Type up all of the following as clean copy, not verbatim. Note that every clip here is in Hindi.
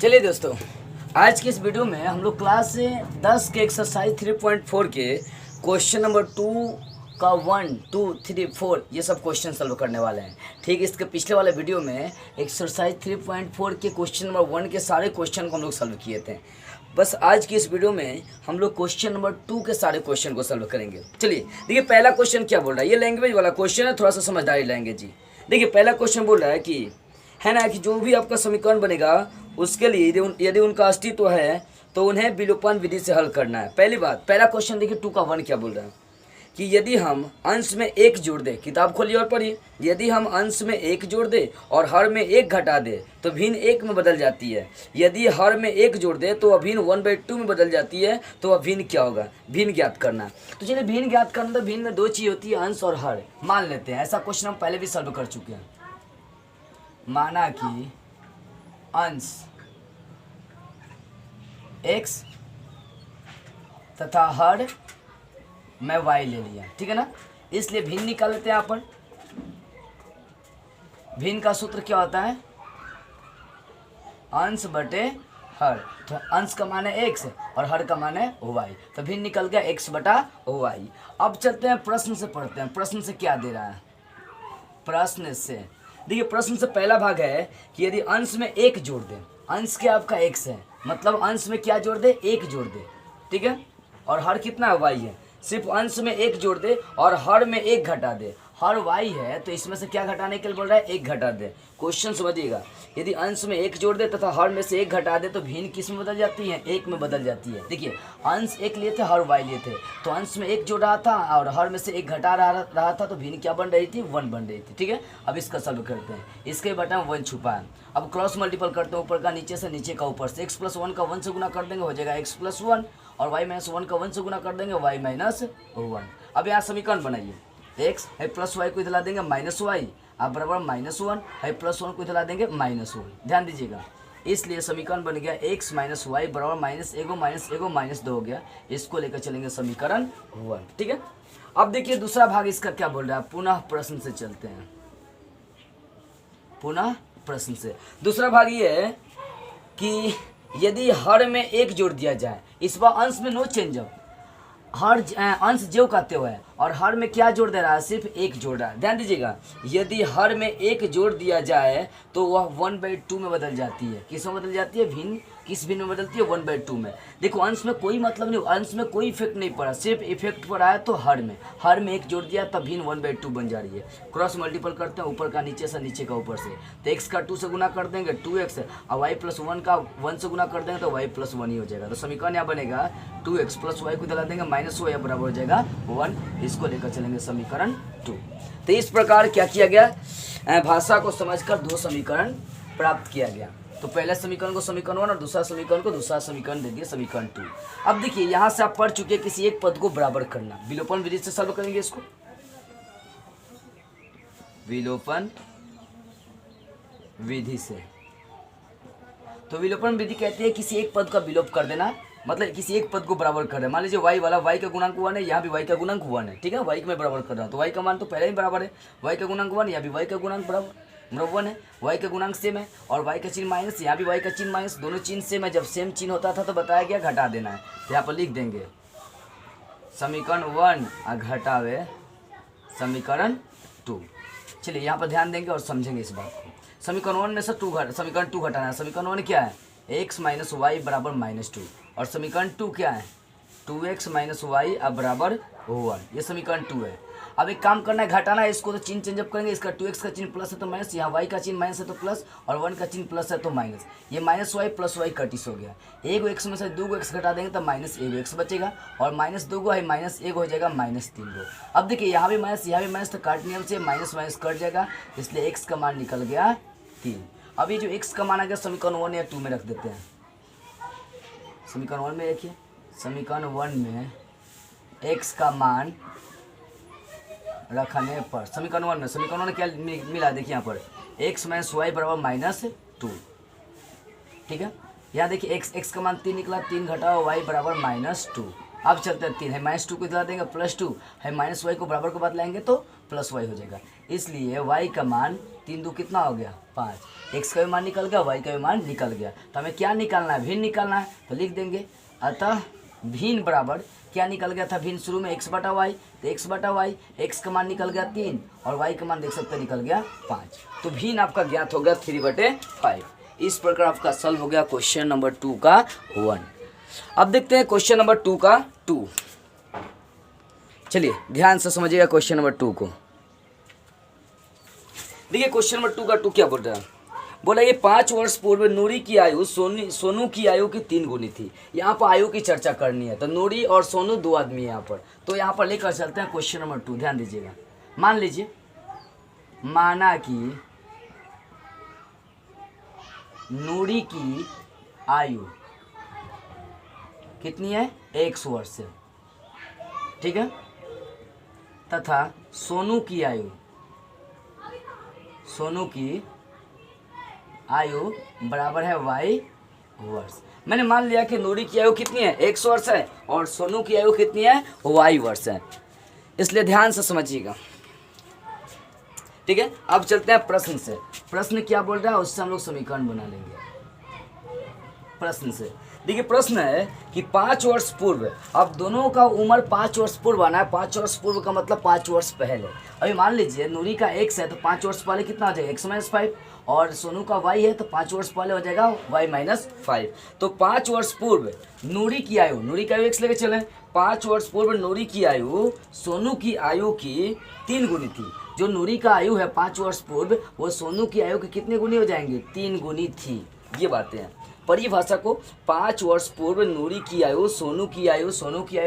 चलिए दोस्तों, आज की इस वीडियो में हम लोग क्लास 10 के एक्सरसाइज 3.4 के क्वेश्चन नंबर 2 का 1, 2, 3, 4 ये सब क्वेश्चन सॉल्व करने वाले हैं। ठीक, इसके पिछले वाले वीडियो में एक्सरसाइज 3.4 के क्वेश्चन नंबर 1 के सारे क्वेश्चन को हम लोग सॉल्व किए थे। बस आज की इस वीडियो में हम लोग क्वेश्चन नंबर 2 के सारे क्वेश्चन को सॉल्व करेंगे। चलिए देखिए, पहला क्वेश्चन क्या बोल रहा है। ये लैंग्वेज वाला क्वेश्चन है, थोड़ा सा समझदारी लाएंगे जी। देखिए पहला क्वेश्चन बोल रहा है कि है ना कि जो भी आपका समीकरण बनेगा उसके लिए यदि उनका अस्तित्व है तो उन्हें विलोपन विधि से हल करना है। पहली बात, पहला क्वेश्चन देखिए 2 का 1 क्या बोल रहा है कि यदि हम अंश में 1 जोड़ दें, किताब खोलिए और पढ़िए। यदि हम अंश में 1 जोड़ दें और हर में 1 घटा दें तो भिन्न 1 में बदल जाती है। यदि हर में 1 जोड़ दें तो अभिन्न 1/2 में बदल जाती है। तो अभिन्न क्या होगा, भिन्न ज्ञात करना। तो चलिए भिन्न ज्ञात करना, तो भिन्न में 2 चीज़ होती है, अंश और हर। मान लेते हैं ऐसा क्वेश्चन हम पहले भी सॉल्व कर चुके हैं। माना कि अंश x तथा हर मैं y ले लिया, ठीक है ना। इसलिए भिन्न निकाल लेते हैं यहाँ पर। भिन्न का सूत्र क्या होता है, अंश बटे हर। तो अंश का मान है x और हर का मान है y, तो भिन्न निकल गया x बटा y। अब चलते हैं प्रश्न से पढ़ते हैं। प्रश्न से क्या दे रहा है, प्रश्न से देखिए, प्रश्न से पहला भाग है कि यदि अंश में 1 जोड़ दें, अंश क्या आपका x है, मतलब अंश में क्या जोड़ दे, 1 जोड़ दे, ठीक है। और हर कितना है, y है। सिर्फ अंश में 1 जोड़ दे और हर में 1 घटा दे। हर y है तो इसमें से क्या घटाने के लिए बोल रहा है, 1 घटा दे। क्वेश्चन समझिएगा, यदि अंश में 1 जोड़ दे तथा हर में से 1 घटा दे तो भिन्न किस में बदल जाती है, 1 में बदल जाती है। देखिए अंश 1 लिए थे, हर y लिए थे, तो अंश में 1 जोड़ रहा था और हर में से 1 घटा रहा था, तो भिन्न क्या बन रही थी, 1 बन रही थी, ठीक है। अब इसका सॉल्व करते हैं। इसके बटन 1 छुपा है। अब क्रॉस मल्टीपल करते हैं, ऊपर का नीचे से, नीचे का ऊपर से। x + 1 का 1 से गुना कर देंगे, हो जाएगा x + 1, और y - 1 का 1 से गुना कर देंगे, y - 1। अब यहाँ समीकरण बनाइए, x है प्लस y को इधर ला देंगे -y, आप बराबर -1 है +1 को इधर ला देंगे -1। ध्यान दीजिएगा, इसलिए समीकरण बन गया x - y बराबर -1 हो गया। इसको लेकर चलेंगे समीकरण 1, ठीक है। अब देखिए दूसरा भाग इसका क्या बोल रहा है। पुनः प्रश्न से चलते हैं। पुनः प्रश्न से दूसरा भाग ये है कि यदि हर में 1 जोड़ दिया जाए, इस बार अंश में नो चेंज, हर अंश जो कहते हुए और हर में क्या जोड़ दे रहा है, सिर्फ 1 जोड़ रहा है। ध्यान दीजिएगा, यदि हर में 1 जोड़ दिया जाए तो वह 1/2 में बदल जाती है। किस में बदल जाती है, भिन्न। किस भिन्न में बदलती है, 1/2 में। देखो अंश में कोई मतलब नहीं, अंश में कोई इफेक्ट नहीं पड़ा, सिर्फ इफेक्ट पड़ा है तो हर में 1 जोड़ दिया तब भिन्न 1/2 बन जा रही है। क्रॉस मल्टीपल करते हैं, ऊपर का नीचे से, नीचे का ऊपर से। तो x का 2 से गुना कर देंगे 2x, और y + 1 का 1 से गुना कर देंगे तो y + 1 ही हो जाएगा। तो समीकरण यहाँ बनेगा 2x + y को दिला देंगे -y बराबर हो जाएगा 1। इसको लेकर चलेंगे समीकरण 2। तो इस प्रकार क्या किया गया, भाषा को समझकर 2 समीकरण प्राप्त किया गया। तो पहले समीकरण को समीकरण 1 और दूसरा समीकरण को दूसरा समीकरण दे दिए समीकरण 2। अब देखिए यहाँ से आप पढ़ चुके हैं किसी एक पद को बराबर करना। विलोपन विधि से सॉल्व करेंगे इसको। विलोपन विधि से, तो विलोपन विधि कहती है किसी एक पद का विलोप कर देना, मतलब किसी एक पद को बराबर कर रहे हैं। मान लीजिए y वाला, y का गुणांक 1 है, यहाँ भी y का गुणांक 1 है, ठीक है। y को मैं बराबर कर रहा हूँ तो y का मान तो पहले ही बराबर है, y का गुणांक 1, यहाँ भी y का गुणांक बराबर 1 है, y का गुणांक सेम है, और y का चिन्ह माइनस, यहाँ भी y का चिन्ह माइनस, दोनों चिन्ह सेम है। जब सेम चिन्ह होता था तो बताया गया घटा देना है। तो यहाँ पर लिख देंगे समीकरण 1 घटावे समीकरण 2। चलिए यहाँ पर ध्यान देंगे और समझेंगे इस बात को। समीकरण 1 में से समीकरण 2 घटाना है। समीकरण 1 क्या है, x - y बराबर -2, और समीकरण 2 क्या है, 2x - y अब बराबर 1। ये समीकरण 2 है। अब एक काम करना है, घटाना है इसको, तो चिन्ह चेंजअप करेंगे। इसका 2x का चिन्ह प्लस है तो माइनस, यहाँ y का चिन्ह माइनस है तो प्लस, और 1 का चिन्ह प्लस है तो माइनस। ये -y + y कटिस हो गया। 1 x में से 2 x घटा देंगे तो -1 x बचेगा, और -2 है -1 हो जाएगा -3। अब देखिए यहाँ भी माइनस, यहाँ भी माइनस, तो काट नियम से माइनस माइनस कट जाएगा, इसलिए x का मान निकल गया 3। अब ये जो x का मान आ गया समीकरण 1 या 2 में रख देते हैं। समीकरण 1 में देखिए, समीकरण 1 में x का मान रखने पर, समीकरण 1 में क्या मिला, देखिए यहाँ पर x - y बराबर -2, ठीक है। यहाँ देखिए x का मान 3 निकला, 3 घटाओ y बराबर -2। अब चलते हैं 3 है -2 को दिला देंगे +2 है, -y को बराबर के बाद लाएंगे तो +y हो जाएगा। इसलिए y का मान 3 2 कितना हो गया 5। एक्स का भी मान निकल गया, वाई का भी मान निकल गया। तो हमें क्या निकालना है, भिन्न निकालना है। तो लिख देंगे अतः भिन्न बराबर क्या निकल गया था, भिन्न शुरू में एक्स बटा वाई, तो एक्स बटा वाई, एक्स का मान निकल गया 3 और वाई का मान देख सकते हैं निकल गया 5। तो भिन्न आपका ज्ञात हो गया 3/5। इस प्रकार आपका सॉल्व हो गया क्वेश्चन नंबर 2 का 1। अब देखते हैं क्वेश्चन नंबर 2 का 2। चलिए ध्यान से समझिएगा क्वेश्चन नंबर 2 को। देखिए क्वेश्चन नंबर 2 का 2 क्या बोल रहा है, बोला ये 5 वर्ष पूर्व नूरी की आयु सोनू की आयु की 3 गुनी थी। यहाँ पर आयु की चर्चा करनी है, तो नूरी और सोनू 2 आदमी है यहाँ पर। तो यहाँ पर लेकर चलते हैं क्वेश्चन नंबर 2, ध्यान दीजिएगा। मान लीजिए माना कि नूरी की आयु कितनी है 100 वर्ष है, ठीक है, तथा सोनू की आयु बराबर है y वर्ष। मैंने मान लिया कि नूरी की आयु कितनी है 100 वर्ष है और सोनू की आयु कितनी है y वर्ष है, इसलिए ध्यान से समझिएगा, ठीक है। अब चलते हैं प्रश्न से। प्रश्न क्या बोल रहा है उससे हम लोग समीकरण बना लेंगे। प्रश्न से देखिए, प्रश्न है कि 5 वर्ष पूर्व, अब दोनों का उम्र 5 वर्ष पूर्व आना है। 5 वर्ष पूर्व का मतलब 5 वर्ष पहले। अभी मान लीजिए नूरी का x है तो 5 वर्ष पहले कितना हो जाएगा x - 5, और सोनू का y है तो 5 वर्ष पहले हो जाएगा y - 5। तो 5 वर्ष पूर्व नूरी की आयु, नूरी का आयु x लेके चलें, 5 वर्ष पूर्व नूरी की आयु सोनू की आयु की 3 गुनी थी। जो नूरी का आयु है 5 वर्ष पूर्व, वो सोनू की आयु की कितने गुनी हो जाएंगे 3 गुनी थी। ये बातें हैं। परिभाषा को 5 वर्ष पूर्व नूरी की आयु सोनू की आयु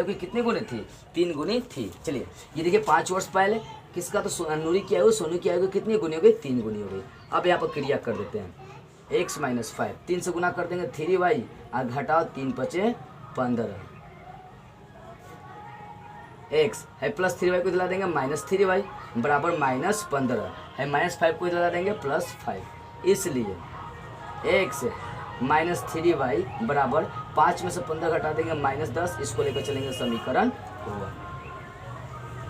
की कितने गुनी थी 3 गुनी थी। चलिए ये देखिए 5 वर्ष पहले किसका, तो नूरी की आयु सोनू की आयु की कितनी गुनी हो गई 3 गुनी हो गई। अब यहाँ पर क्रिया कर देते हैं, x - 5 3 से गुना कर देंगे 3y और घटाओ 3 × 5 = 15, x है प्लस 3y को दिला देंगे -3y बराबर -15 है, -5 को दिला देंगे +5। इसलिए x -3y बराबर 5 में से 15 घटा देंगे -10, इसको लेकर चलेंगे समीकरण 1।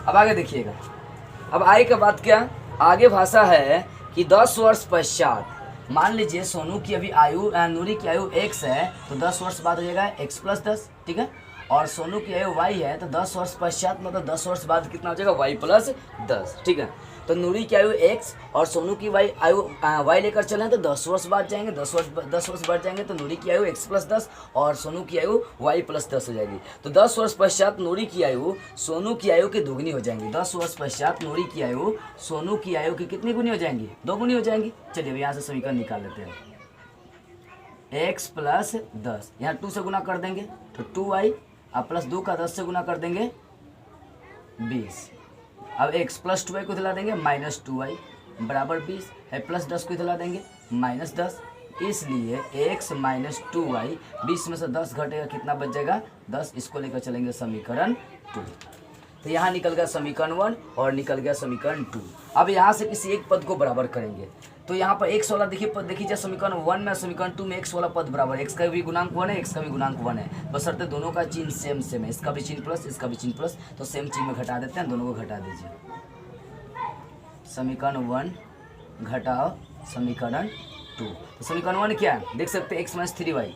अब आगे देखिएगा। अब आगे का बात क्या, आगे भाषा है कि 10 वर्ष पश्चात, मान लीजिए सोनू की अभी आयु, नूरी की आयु x है तो 10 वर्ष बाद हो जाएगा x + 10, ठीक है, और सोनू की आयु y है तो 10 वर्ष पश्चात मतलब 10 वर्ष बाद कितना हो जाएगा y + 10, ठीक है। तो नूरी की आयु x और सोनू की आयु y लेकर चलें तो 10 वर्ष बाद जाएंगे, 10 वर्ष बाद जाएंगे तो नूरी की आयु x + 10 और सोनू की आयु y + 10 हो जाएगी। तो 10 वर्ष पश्चात नूरी की आयु सोनू की आयु की 2 गुनी हो जाएंगी। 10 वर्ष पश्चात नूरी की आयु सोनू की आयु की कितनी गुनी हो जाएंगी 2 गुनी हो जाएंगी। चलिए यहाँ से समीकरण निकाल लेते हैं। x + 10 यहाँ 2 से गुना कर देंगे तो 2y और +2 का 10 से गुना कर देंगे 20। अब x + 2y को दिला देंगे -2y बराबर 20 है, +10 को दिला देंगे -10। इसलिए x - 2y 20 में से 10 घटेगा कितना बच जाएगा 10, इसको लेकर चलेंगे समीकरण 2। तो यहाँ निकल गया समीकरण 1 और निकल गया समीकरण 2। अब यहाँ से किसी एक पद को बराबर करेंगे। तो यहाँ पर x वाला देखिए पद देखिए, समीकरण 1 में समीकरण 2 में x वाला पद बराबर, x का भी गुणांक 1 है, x का भी गुणांक 1 है, बशर्ते दोनों का चिन्ह सेम है, इसका भी चिन्ह प्लस इसका भी चिन्ह प्लस, तो सेम चिन्ह में घटा देते हैं, दोनों को घटा दीजिए। समीकरण 1 घटाओ समीकरण 2। तो समीकरण 1 क्या है देख सकते हैं, x - 3y,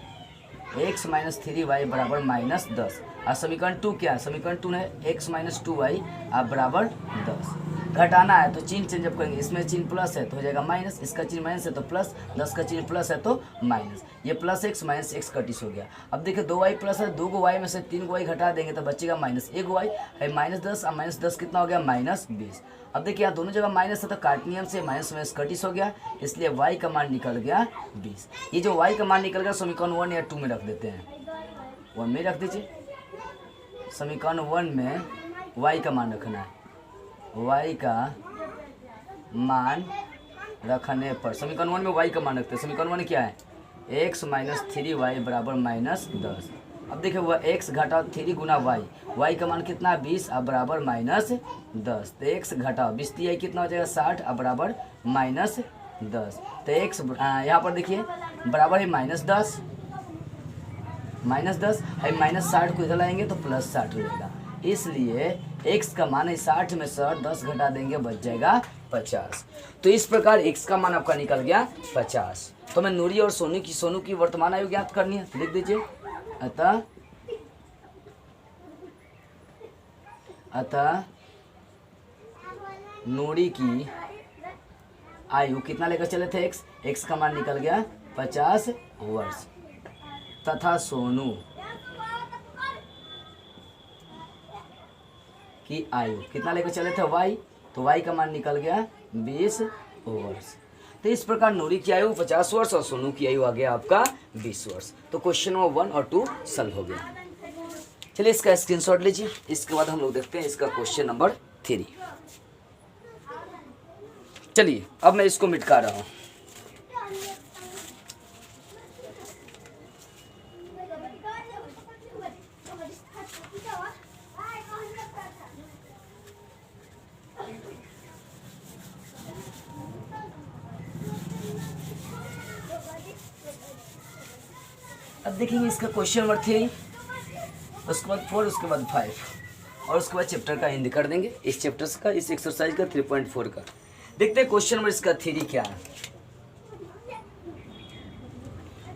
x - 3y बराबर -10। और समीकरण 2 क्या है, समीकरण 2 है x - 2y बराबर 10। घटाना है तो चिन्ह चेंज अप करेंगे, इसमें चिन्ह प्लस है तो हो जाएगा माइनस, इसका चिन्ह माइनस है तो प्लस, 10 का चिन्ह प्लस है तो माइनस, ये +x -x कटिस हो गया। अब देखिए 2y प्लस है, 2 y में से 3 y घटा देंगे तो बचेगा -1y है, -10 और -10 कितना हो गया -20। अब देखिए यहाँ दोनों जगह माइनस है तो काट नियम से माइनस कटिस हो गया, इसलिए y का मान निकल गया 20। ये जो y का मान निकल गया समीकरण 1 या 2 में रख देते हैं, 1 में रख दीजिए। समीकरण 1 में y का मान रखना है, y का मान रखने पर समीकरण 1 में y का मान रखते हैं। समीकरण 1 क्या है, x - 3y बराबर -10। अब देखिए वह x घटाओ 3 गुना y का मान कितना है 20 अब बराबर -10। तो x घटाओ 20 3 कितना हो जाएगा 60 अब बराबर -10। तो x यहाँ पर देखिए बराबर है -10 है, -60 को इधर लाएंगे तो +60 हो जाएगा, इसलिए x का मान है 60 में से 10 घटा देंगे बच जाएगा 50। तो इस प्रकार x का मान आपका निकल गया 50। तो मैं नूरी और सोनू की वर्तमान आयु ज्ञात करनी है, लिख दीजिए। अतः नूरी की आयु कितना लेकर चले थे x का मान निकल गया 50 वर्ष, तथा सोनू की आयु कितना लेकर चले थे y, तो y का मान निकल गया 20 वर्ष। तो इस प्रकार नूरी की आयु 50 वर्ष और सोनू की आयु आ गया आपका 20 वर्ष। तो क्वेश्चन नंबर 1 और 2 सॉल्व हो गया। चलिए इसका स्क्रीनशॉट लीजिए। इसके बाद हम लोग देखते हैं इसका क्वेश्चन नंबर 3। चलिए अब मैं इसको मिटका रहा हूँ। अब देखेंगे इसका क्वेश्चन नंबर 3, उसके बाद 4, उसके बाद 5 और उसके बाद चैप्टर का एंड कर देंगे, इस चैप्टर का, इस एक्सरसाइज का 3.4 का। देखते हैं क्वेश्चन नंबर इसका 3 क्या है।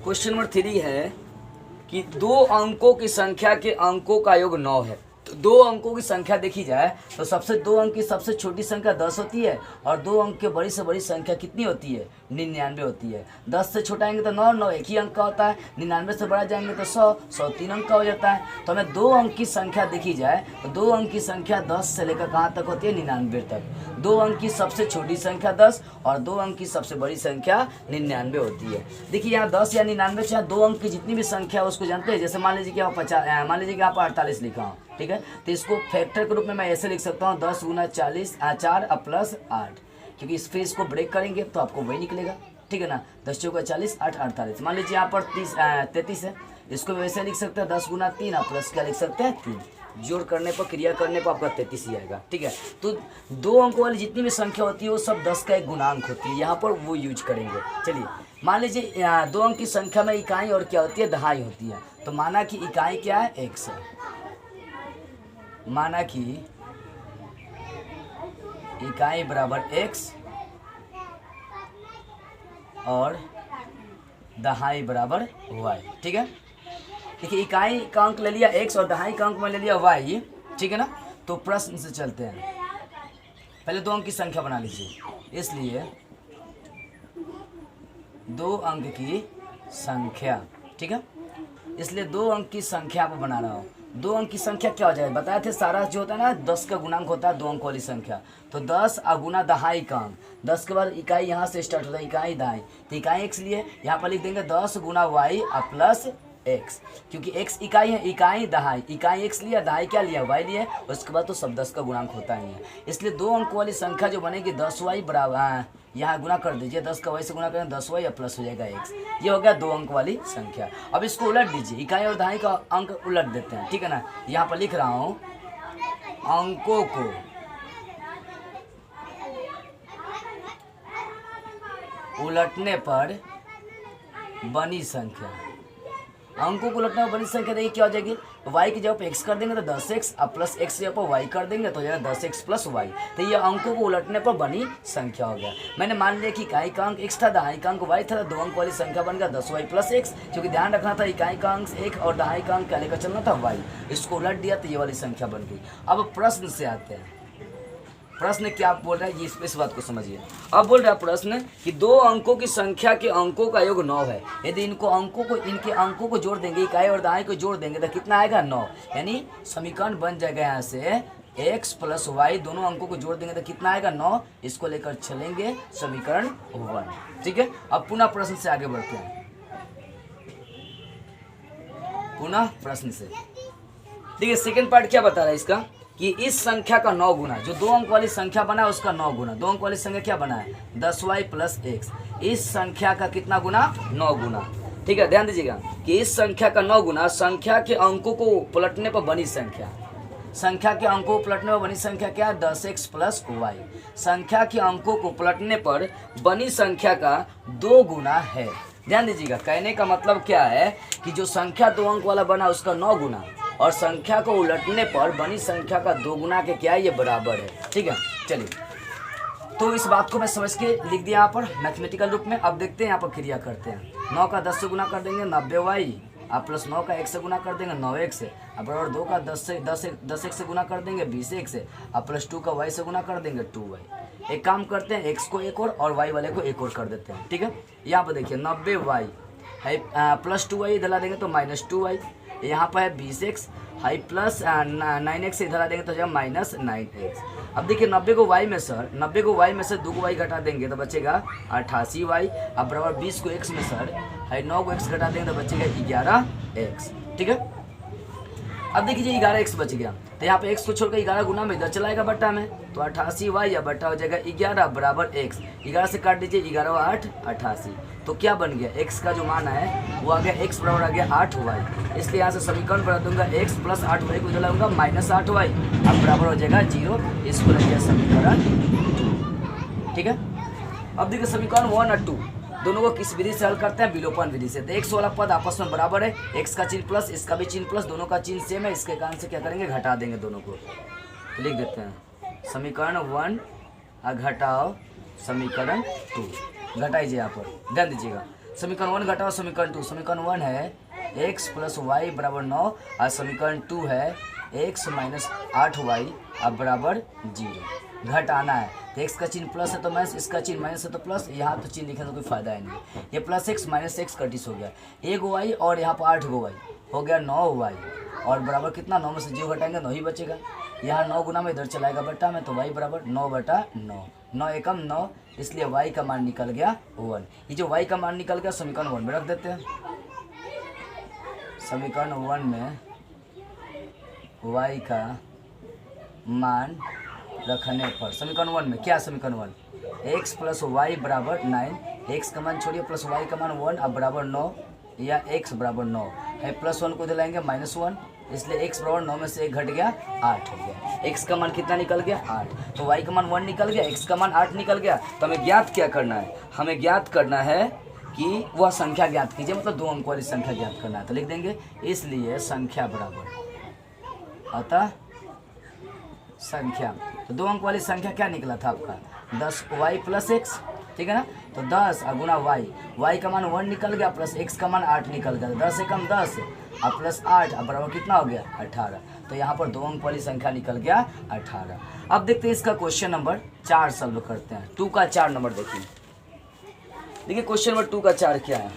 क्वेश्चन नंबर 3 है कि 2 अंकों की संख्या के अंकों का योग 9 है। तो 2 अंकों की संख्या देखी जाए तो सबसे 2 अंक की सबसे छोटी संख्या 10 होती है और 2 अंक के बड़ी से बड़ी संख्या कितनी होती है? 99 होती है। 10 से छोटा आएंगे तो 9, 9 एक ही अंक का होता है। 99 से बड़ा जाएंगे तो 100, 100 3 अंक का हो जाता है। तो हमें 2 अंक की संख्या देखी जाए तो 2 अंक की संख्या 10 से लेकर कहाँ तक होती है? 99 तक। 2 अंक की सबसे छोटी संख्या 10 और 2 अंक की सबसे बड़ी संख्या 99 होती है। देखिए यहाँ 10 या 99 चाहे 2 अंक की जितनी भी संख्या है उसको जानते हैं। जैसे मान लीजिए कि यहाँ 50, मान लीजिए कि यहाँ पर 48 लिखा हूँ, ठीक है। तो इसको फैक्टर के रूप में मैं ऐसे लिख सकता हूँ 10 गुना 40 4 प्लस 8, क्योंकि इस फिर इसको ब्रेक करेंगे तो आपको वही निकलेगा, ठीक है ना। 10 चौका 40 8 48। मान लीजिए यहाँ पर 33 है, इसको वैसे लिख सकते हैं 10 गुना 3 प्लस क्या लिख सकते हैं 3। जोड़ करने पर, क्रिया करने पर आपका 33 ही आएगा, ठीक है। तो 2 अंकों वाली जितनी भी संख्या होती है वो सब 10 का एक गुणांक होती है, यहाँ पर वो यूज करेंगे। चलिए मान लीजिए 2 अंक की संख्या में इकाई और क्या होती है? दहाई होती है। तो माना कि इकाई क्या है? x है। माना कि इकाई बराबर x और दहाई बराबर y, ठीक है। देखिए इकाई का अंक ले लिया x और दहाई का अंक में ले लिया y, ठीक है ना। तो प्रश्न से चलते हैं। पहले 2 अंक की संख्या बना लीजिए, इसलिए 2 अंक की संख्या, ठीक है। इसलिए 2 अंक की संख्या को बना रहा हूँ। 2 अंक की संख्या क्या हो जाएगा? बताए थे सारा जो होता है ना 10 का गुणांक होता है 2 अंक वाली संख्या। तो 10 गुना दहाई का अंक, 10 के बाद इकाई यहाँ से स्टार्ट होता है, इकाई दहाई। तो इकाई x लिए यहाँ पर लिख देंगे 10 गुना y प्लस x, क्योंकि x इकाई है, इकाई दहाई, इकाई x लिया, दहाई क्या लिया? y लिया। उसके बाद तो सब 10 का गुणांक होता ही है। इसलिए 2 अंक वाली संख्या जो बनेगी 10y बराबर, यहाँ गुना कर दीजिए, 10 का y से गुना करें 10y प्लस हो जाएगा x। ये हो गया 2 अंक वाली संख्या। अब इसको उलट दीजिए, इकाई और दहाई का अंक उलट देते हैं, ठीक है ना। यहाँ पर लिख रहा हूँ अंकों को उलटने पर बनी संख्या। अंकों को उलटने पर बनी संख्या देखिए क्या हो जाएगी? y की जगह पर x कर देंगे तो 10x प्लस x की जगह पर y कर देंगे तो हो जाएगा 10x प्लस y। तो ये अंकों को उलटने पर बनी संख्या हो गया। मैंने मान लिया कि इकाई का अंक x था, दहाई का अंक y था, 2 अंक वाली संख्या बन गया 10y प्लस x, क्योंकि ध्यान रखना था इकाई का अंक 1 और दहाई का अंक क्या लेकर चलना था? y। इसको उलट दिया तो ये वाली संख्या बन गई। अब प्रश्न से आते हैं। प्रश्न क्या बोल रहा है ये इस बात को समझिए। अब बोल रहा है प्रश्न कि 2 अंकों की संख्या के अंकों का योग 9 है। यदि इनके अंकों को जोड़ देंगे, इकाई और दहाई को जोड़ देंगे तो कितना आएगा? 9। यानी समीकरण बन जाएगा यहाँ से x प्लस y, दोनों अंकों को जोड़ देंगे तो कितना आएगा? 9। इसको लेकर चलेंगे समीकरण 1, ठीक है। अब पुनः प्रश्न से आगे बढ़ते हैं। पुनः प्रश्न से देखिए सेकेंड पार्ट क्या बता रहा है इसका कि इस संख्या का 9 गुना, जो 2 अंक वाली संख्या बना है उसका 9 गुना। 2 अंक वाली संख्या क्या बना है? 10y plus x। इस संख्या का कितना गुना? 9 गुना, ठीक है। ध्यान दीजिएगा कि इस संख्या का 9 गुना संख्या के अंकों को पलटने पर बनी संख्या। संख्या के अंकों को पलटने पर बनी संख्या क्या है? 10x plus y। संख्या के अंकों को पलटने पर बनी संख्या का 2 गुना है। ध्यान दीजिएगा, कहने का मतलब क्या है कि जो संख्या 2 अंक वाला बना उसका 9 गुना और संख्या को उलटने पर बनी संख्या का 2 गुना के क्या है, ये बराबर है। ठीक है, चलिए तो इस बात को मैं समझ के लिख दिया यहाँ पर मैथमेटिकल रूप में। अब देखते हैं यहाँ पर क्रिया करते हैं। 9 का 10 से गुना कर देंगे 90y, आप प्लस 9 का 1 से गुना कर देंगे 9x से, अब बराबर 2 का 10 से गुना कर देंगे 20x से, अब प्लस 2 का y से गुना कर देंगे 2y। एक काम करते हैं, x को एक और y वाले को एक और कर देते हैं। ठीक है, यहाँ पर देखिए 90y है प्लस 2y, इधर ला देंगे तो माइनस 2y, यहाँ पर है 20x हाई प्लस 9x इधर आ देंगे तो जब माइनस 9x। अब देखिए 90 को y में से 2 को y घटा देंगे तो बचेगा 88y, अब बराबर 20 को x में सर हाई 9 को x घटा देंगे तो बचेगा 11x। ठीक है, अब देखिए 11x बच गया तो यहाँ पे x को छोड़कर 11 गुना में इधर चलाएगा बट्टा में, तो 88y या बट्टा हो जाएगा 11 बराबर x। 11 से काट दीजिए, 11 8 88, तो क्या बन गया, x का जो मान है वो आ गया x बराबर आ गया 8y। इसलिए यहाँ से समीकरण बना दूंगा x प्लस 8y को इधर लाऊंगा माइनस 8y, अब बराबर हो जाएगा 0। इसको लग गया समीकरण 2। ठीक है, अब देखिए समीकरण 1 और 2 दोनों को किस विधि से हल करते हैं, विलोपन विधि से। तो x वाला पद आपस में बराबर है, x का चिन्ह प्लस इसका भी चिन्ह प्लस, दोनों का चिन्ह सेम है, इसके कारण से क्या करेंगे, घटा देंगे दोनों को। तो लिख देते हैं समीकरण 1 घटाओ समीकरण 2, घटाइए यहाँ पर ध्यान दीजिएगा। समीकरण 1 घटाओ समीकरण 2, समीकरण 1 है x प्लस वाई बराबर 9 और समीकरण 2 है x माइनस 8y अब बराबर 0। घटाना है तो x का चिन्ह प्लस है तो माइनस, इसका चिन्ह माइनस है तो प्लस, यहाँ तो चिन्ह लिखने से कोई फायदा है नहीं। ये plus x minus x Curtis हो गया, 1 y और यहाँ पर 8 y हो गया 9 y और बराबर कितना, 9 में से 0 घटाएंगे 9 ही बचेगा। यहाँ 9 गुना में इधर चलाएगा बट्टा में तो y बराबर 9 बटा 9, 9 एकम 9, इसलिए y का मान निकल गया 1। ये जो y का मान निकल गया समीकरण 1 में रख देते हैं। समीकरण 1 में y का मान रखने पर समीकरण 1 में क्या, समीकरण 1 x प्लस वाई बराबर 9, x का मान छोड़िए प्लस y का मान 1 अब बराबर 9 या x बराबर 9 है, प्लस 1 को इधर लाएंगे माइनस 1, इसलिए x बराबर 9 में से 1 घट गया 8 हो गया। x का मान कितना निकल गया 8, तो y का मान 1 निकल गया, x का मान 8 निकल गया। तो हमें ज्ञात क्या करना है, हमें ज्ञात करना है कि वह संख्या ज्ञात कीजिए, मतलब 2 अंक वाली संख्या ज्ञात करना है। तो लिख देंगे इसलिए संख्या बराबर, अतः संख्या, तो 2 अंक वाली संख्या क्या निकला था आपका 10y प्लस x। ठीक है ना, तो 10 गुना y का मान 1 निकल गया प्लस x का मान 8 निकल गया, 10 से कम 10 अब प्लस 8 अब बराबर कितना हो गया 18। तो यहाँ पर 2 अंक वाली संख्या निकल गया 18। अब देखते हैं इसका क्वेश्चन नंबर 4 सॉल्व करते हैं। 2 का 4 नंबर देखिए क्वेश्चन नंबर 2 का 4 क्या है,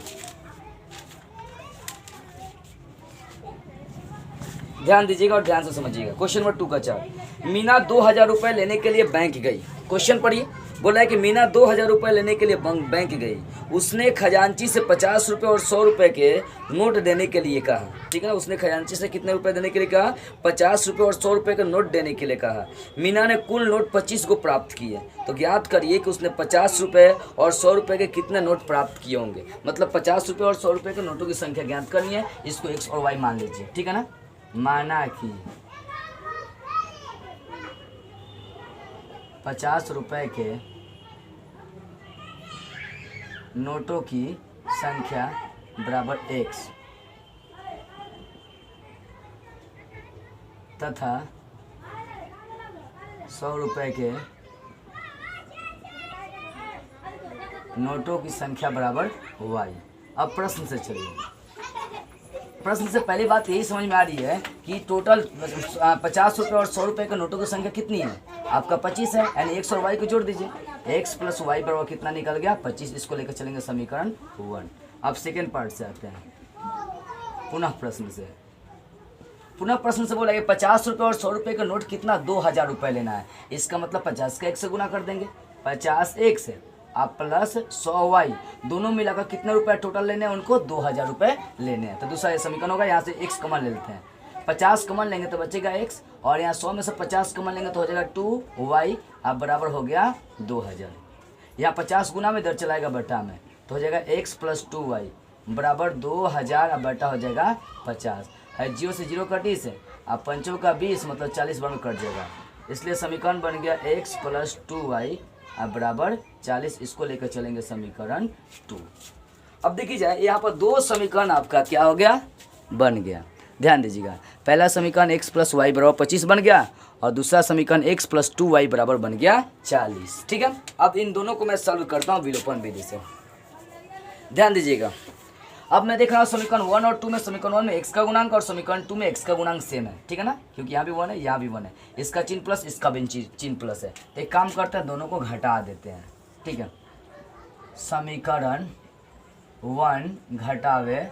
ध्यान दीजिएगा और ध्यान से समझिएगा। क्वेश्चन नंबर 2 का 4, मीना 2000 रुपये लेने के लिए बैंक गई। क्वेश्चन पढ़िए, बोला है कि मीना 2000 रुपये लेने के लिए बैंक गई, उसने खजांची से 50 रुपये और 100 रुपये के नोट देने के लिए कहा। ठीक है ना, उसने खजांची से कितने रुपए देने के लिए कहा, 50 रुपये और 100 रुपये का नोट देने के लिए कहा। मीना ने कुल नोट 25 को प्राप्त किए, तो ज्ञात करिए कि उसने 50 रुपये और 100 रुपये के कितने नोट प्राप्त किए होंगे। मतलब 50 रुपये और 100 रुपये के नोटों की संख्या ज्ञात करनी है, इसको x और y मान लीजिए। ठीक है ना, माना कि 50 रुपये के नोटों की संख्या बराबर x तथा 100 रुपये के नोटों की संख्या बराबर y। अब प्रश्न से चलिए, प्रश्न से पहली बात यही समझ में आ रही है कि टोटल 50 रुपये और 100 रुपये के नोटों की संख्या कितनी है, आपका 25 है, यानी x और y को जोड़ दीजिए, x प्लस वाई बराबर कितना निकल गया 25। इसको लेकर चलेंगे समीकरण 1। अब सेकेंड पार्ट से आते हैं, पुनः प्रश्न से बोला कि 50 रुपये और 100 रुपये का नोट कितना 2000 रुपये लेना है। इसका मतलब 50 का 1 से गुना कर देंगे, 50 1 से आप प्लस 100 वाई, दोनों मिलाकर कितने रुपए टोटल लेने हैं, उनको 2000 रुपये लेने हैं। तो दूसरा ये समीकरण होगा, यहाँ से x कॉमन ले लेते हैं, 50 कॉमन लेंगे तो बचेगा x और यहाँ 100 में से 50 कॉमन लेंगे तो हो जाएगा 2y, अब बराबर हो गया 2000। यहाँ 50 गुना में इधर चलाएगा बटा में तो हो जाएगा x प्लस 2y बराबर 2000, अब बटा हो जाएगा 50 है, 0 से 0 कटी से अब 5 का 20 मतलब 40 बार में कट जाएगा, इसलिए समीकरण बन गया x प्लस 2y अब बराबर 40। इसको लेकर चलेंगे समीकरण 2। अब देखिए जाए यहाँ पर 2 समीकरण आपका क्या हो गया, बन गया। ध्यान दीजिएगा, पहला समीकरण x प्लस वाई बराबर 25 बन गया और दूसरा समीकरण x प्लस 2y बराबर बन गया 40। ठीक है, अब इन दोनों को मैं सॉल्व करता हूँ विलोपन विधि से। ध्यान दीजिएगा, अब मैं देख रहा हूँ समीकरण 1 और 2 में, समीकरण 1 में x का गुणांक और समीकरण 2 में x का गुणांक सेम है। ठीक है ना, क्योंकि यहाँ भी 1 है, यहाँ भी 1 है, इसका चिन्ह प्लस, इसका भी चिन्ह प्लस है। तो एक काम करते हैं, दोनों को घटा देते हैं। ठीक है, समीकरण 1 घटावे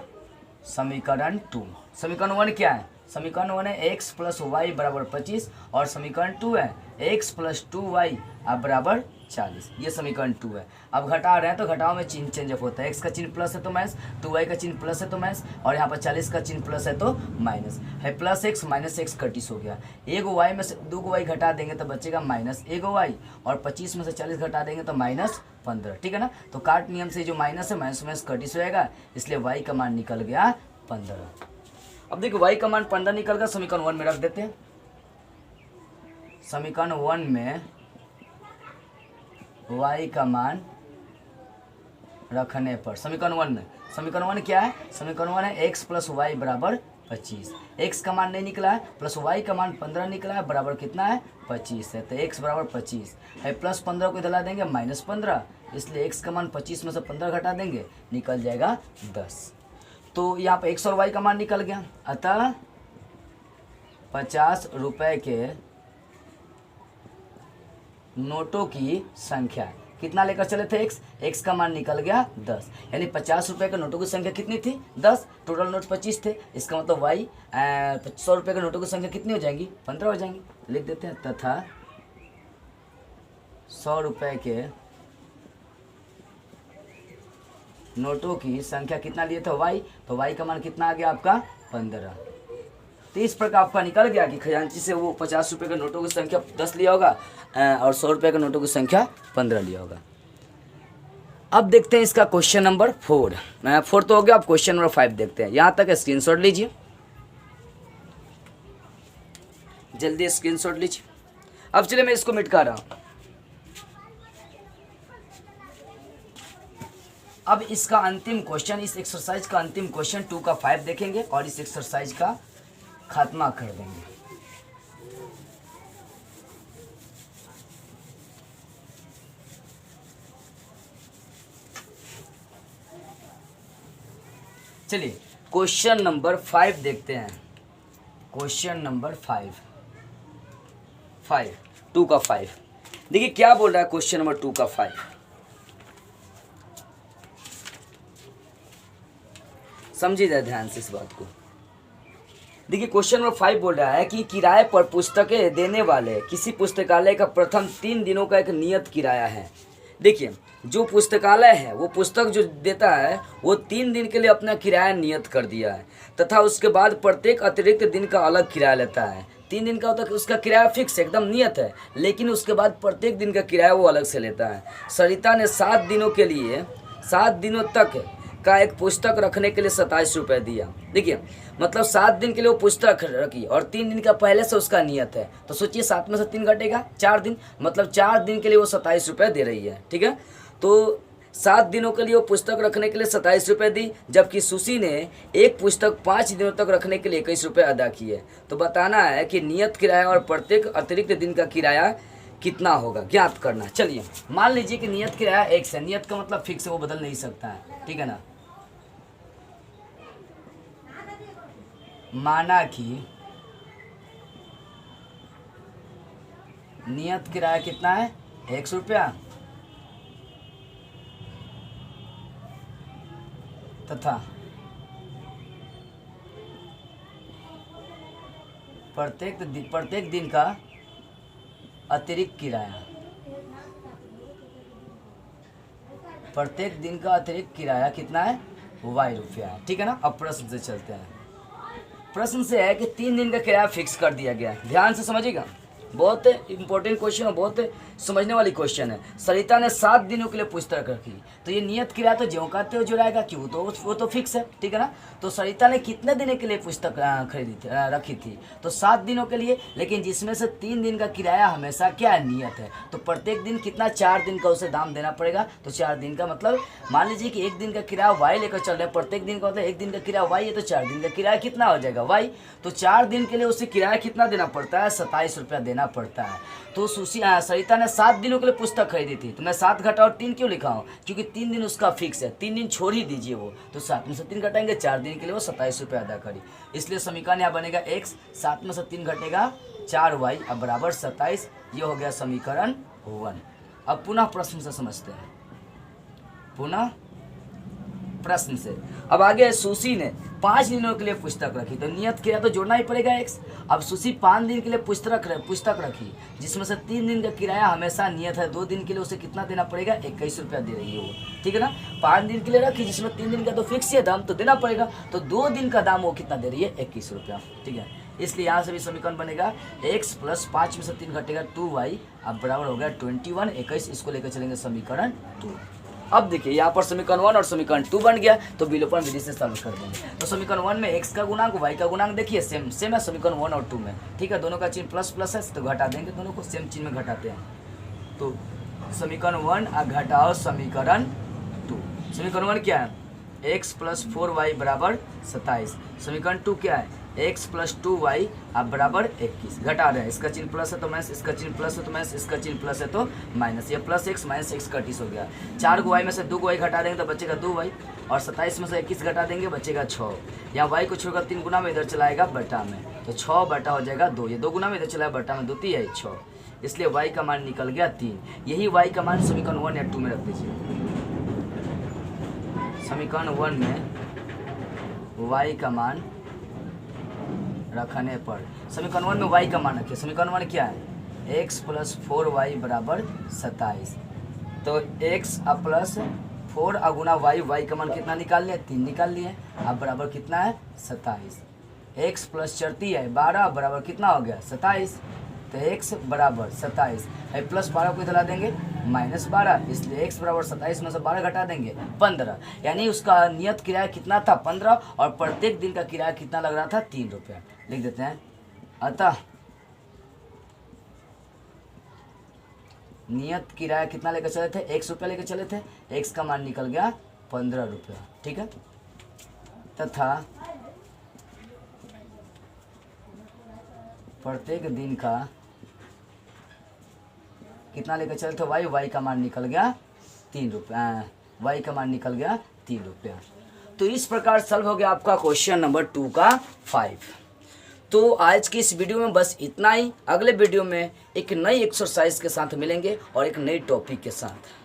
समीकरण 2। समीकरण 1 क्या है? समीकरण 1 है x प्लस वाई बराबर 25 और समीकरण 2 है x प्लस 2y बराबर 40। ये समीकरण 2 है। अब घटा रहे हैं तो घटाओ में चिन्ह चेंज होता है, x का चिन्ह प्लस है तो माइनस, 2y का चिन्ह प्लस है तो माइनस, और यहाँ पर 40 का चिन्ह प्लस है तो माइनस है। Plus x minus x Curtis हो गया। एक y में से 2 y घटा देंगे तो बचेगा माइनस 1 y, और 25 में से 40 घटा देंगे तो माइनस 15। ठीक है ना, तो काट नियम से जो माइनस है माइनस माइनस कटिस हो जाएगा, इसलिए y का मान निकल गया 15। अब देखो y का मान 15 निकल गया, समीकरण 1 में रख देते हैं। समीकरण 1 में y का मान रखने पर, समीकरण 1 में, समीकरण 1 क्या है? समीकरण 1 है x प्लस वाई बराबर 25। x का मान नहीं निकला है, प्लस y का मान 15 निकला है, बराबर कितना है? 25 है। तो x बराबर 25 है, प्लस 15 को इधर ला देंगे माइनस 15, इसलिए x का मान 25 में से 15 घटा देंगे, निकल जाएगा 10। तो यहाँ पर x और y का मान निकल गया। अतः 50 रुपए के नोटों की संख्या, कितना लेकर चले थे? x का मान निकल गया 10, यानी 50 रुपए के नोटों की संख्या कितनी थी? 10। टोटल नोट 25 थे, इसका मतलब y 100 रुपए के नोटों की संख्या कितनी हो जाएंगी? 15 हो जाएंगी। लिख देते हैं, तथा 100 रुपए के नोटों की संख्या कितना लिए थे? y, तो y का मान कितना आ गया आपका? 15। तो इस प्रकार आपका निकल गया कि खजांची से वो 50 रुपये के नोटों की संख्या 10 लिया होगा और 100 रुपये के नोटों की संख्या 15 लिया होगा। अब देखते हैं इसका क्वेश्चन नंबर 4। 4 तो हो गया, अब क्वेश्चन नंबर 5 देखते हैं। यहाँ तक स्क्रीनशॉट लीजिए, जल्दी स्क्रीनशॉट लीजिए। अब चलिए मैं इसको मिटा रहा हूँ। अब इसका अंतिम क्वेश्चन, इस एक्सरसाइज का अंतिम क्वेश्चन 2 का 5 देखेंगे और इस एक्सरसाइज का खात्मा कर देंगे। चलिए क्वेश्चन नंबर 5 देखते हैं। क्वेश्चन नंबर 5 2 का 5 देखिए क्या बोल रहा है क्वेश्चन नंबर 2 का 5। समझिए जाए ध्यान से इस बात को। देखिए क्वेश्चन नंबर 5 बोल रहा है कि किराए पर पुस्तकें देने वाले किसी पुस्तकालय का प्रथम 3 दिनों का एक नियत किराया है। देखिए जो पुस्तकालय है वो पुस्तक जो देता है वो 3 दिन के लिए अपना किराया नियत कर दिया है, तथा उसके बाद प्रत्येक अतिरिक्त दिन का अलग किराया लेता है। 3 दिन का होता है कि उसका किराया फिक्स एकदम नियत है, लेकिन उसके बाद प्रत्येक दिन का किराया वो अलग से लेता है। सरिता ने 7 दिनों के लिए 7 दिनों तक का एक पुस्तक रखने के लिए 27 रुपये दिया। देखिए मतलब 7 दिन के लिए वो पुस्तक रखी और 3 दिन का पहले से उसका नियत है, तो सोचिए 7 में से 3 घटेगा 4 दिन, मतलब 4 दिन के लिए वो 27 रुपये दे रही है। ठीक है, तो 7 दिनों के लिए वो पुस्तक रखने के लिए 27 रुपये दी, जबकि सुशी ने एक पुस्तक 5 दिनों तक रखने के लिए 21 रुपये अदा किए। तो बताना है कि नियत किराया और प्रत्येक अतिरिक्त दिन का किराया कितना होगा, ज्ञात करना। चलिए मान लीजिए कि नियत किराया x है, नियत का मतलब फिक्स है, वो बदल नहीं सकता है। ठीक है ना, माना कि नियत किराया कितना है? 100 रुपया, तथा प्रत्येक दिन का अतिरिक्त किराया, प्रत्येक दिन का अतिरिक्त किराया कितना है? y रुपया है। ठीक है ना, अब प्रश्न से चलते हैं। प्रश्न से है कि 3 दिन का किराया फिक्स कर दिया गया है। ध्यान से समझिएगा, बहुत इंपॉर्टेंट क्वेश्चन है, बहुत समझने वाली क्वेश्चन है। सरिता ने 7 दिनों के लिए पुस्तक रखी, तो ये नियत क्रिया तो ज्यों का त्यों जुड़ाएगा, क्यों तो वो तो फिक्स है, ठीक है ना। तो सरिता ने कितने दिनों के लिए पुस्तक खरीदी थी, रखी थी, तो 7 दिनों के लिए, लेकिन जिसमें से 3 दिन का किराया हमेशा क्या है, नियत है। तो प्रत्येक दिन कितना, 4 दिन का उसे दाम देना पड़ेगा। तो 4 दिन का मतलब मान लीजिए कि 1 दिन का किराया वाई लेकर चल रहे हैं, प्रत्येक दिन का मतलब 1 दिन का किराया वाई है, तो 4 दिन का किराया कितना हो जाएगा, वाई। तो 4 दिन के लिए उसे किराया कितना देना पड़ता है, 27 रुपया देना पड़ता है। तो सरिता ने 7 दिनों के लिए पुस्तक खरीदी थी, तो मैं 7 घटा और 3 क्यों लिखा हूँ, क्योंकि 3 दिन उसका फिक्स है, 3 दिन छोड़ ही दीजिए वो, तो 7 में से 3 घटाएंगे, 4 दिन के लिए वो 27 रुपये अदा करी। इसलिए समीकरण यहाँ बनेगा x, 7 में से 3 घटेगा 4y अब बराबर 27। ये हो गया समीकरण 1। अब पुनः प्रश्न से समझते हैं, पुनः प्रश्न से। अब आगे सुशी ने 5 दिनों के लिए पुस्तक रखी, तो नियत किया तो जोड़ना ही पड़ेगा x। अब सुशी 5 दिन के लिए पुस्तक रखी, जिसमें से 3 दिन का किराया हमेशा नियत है, 2 दिन के लिए उसे कितना देना पड़ेगा, 21 रुपया दे रही है वो, ठीक है ना। 5 दिन के लिए रखी, जिसमें 3 दिन का तो फिक्स है दाम, तो देना पड़ेगा। तो 2 दिन का दाम वो कितना दे रही है, 21 रुपया, ठीक है। इसलिए यहाँ से भी समीकरण बनेगा x प्लस 5 में से 3 घटेगा 2y अब बराबर हो गया 21, 21। इसको लेकर चलेंगे समीकरण 2। अब देखिए यहाँ पर समीकरण 1 और समीकरण 2 बन गया, तो विलोपन विधि से सॉल्व कर देंगे। तो समीकरण 1 में x का गुणांक y का गुणांक देखिए सेम है समीकरण 1 और 2 में, ठीक है। दोनों का चिन्ह प्लस प्लस है, तो घटा देंगे, दोनों को सेम चिन्ह में घटाते हैं। तो समीकरण 1 घटाओ समीकरण 2। समीकरण 1 क्या है, x प्लस 4y बराबर 27। समीकरण 2 क्या है, x प्लस 2y अब बराबर 21। घटा रहे हैं, इसका चिन्ह प्लस है तो माइनस, इसका चिन्ह प्लस है तो माइनस, इसका चिन्ह प्लस है तो माइनस, ये प्लस x माइनस x का 30 हो गया। 4 को y में से 2 को y घटा देंगे तो बचेगा 2y, और 27 में से 21 घटा देंगे बचेगा 6। यहाँ y को छोड़कर 3 गुना में इधर चलाएगा बटा में, तो 6 बटा हो जाएगा 2, ये 2 गुना में इधर चलाएगा बटा में, 2 3 है 6, इसलिए y का मान निकल गया 3। यही y का मान समीकरण 1 या 2 में रख दीजिए। समीकरण 1 में y का मान रखने पर, समीकरण 1 में y का मान रखिए। समीकरण 1 क्या है, x प्लस 4y बराबर 27। तो x प्लस 4 गुना y का मान कितना निकाल लिया, 3 निकाल लिए। अब बराबर कितना है 27। x प्लस 4 है 12 बराबर कितना हो गया 27। तो x बराबर 27 है, प्लस 12 को इधर ला देंगे माइनस 12, इसलिए x बराबर 27 में से 12 घटा देंगे 15। यानी उसका नियत किराया कितना था 15, और प्रत्येक दिन का किराया कितना लग रहा था 3 रुपया। लिख देते हैं, अतः नियत किराया कितना लेकर चले थे, 1 रुपया लेकर चले थे, x का मान निकल गया 15 रुपया, ठीक है। तथा प्रत्येक दिन का कितना लेकर चले थे, y का मान निकल गया 3 रुपया, y का मान निकल गया 3 रुपया। तो इस प्रकार सॉल्व हो गया आपका क्वेश्चन नंबर 2 का 5। तो आज की इस वीडियो में बस इतना ही। अगले वीडियो में एक नई एक्सरसाइज के साथ मिलेंगे और एक नई टॉपिक के साथ।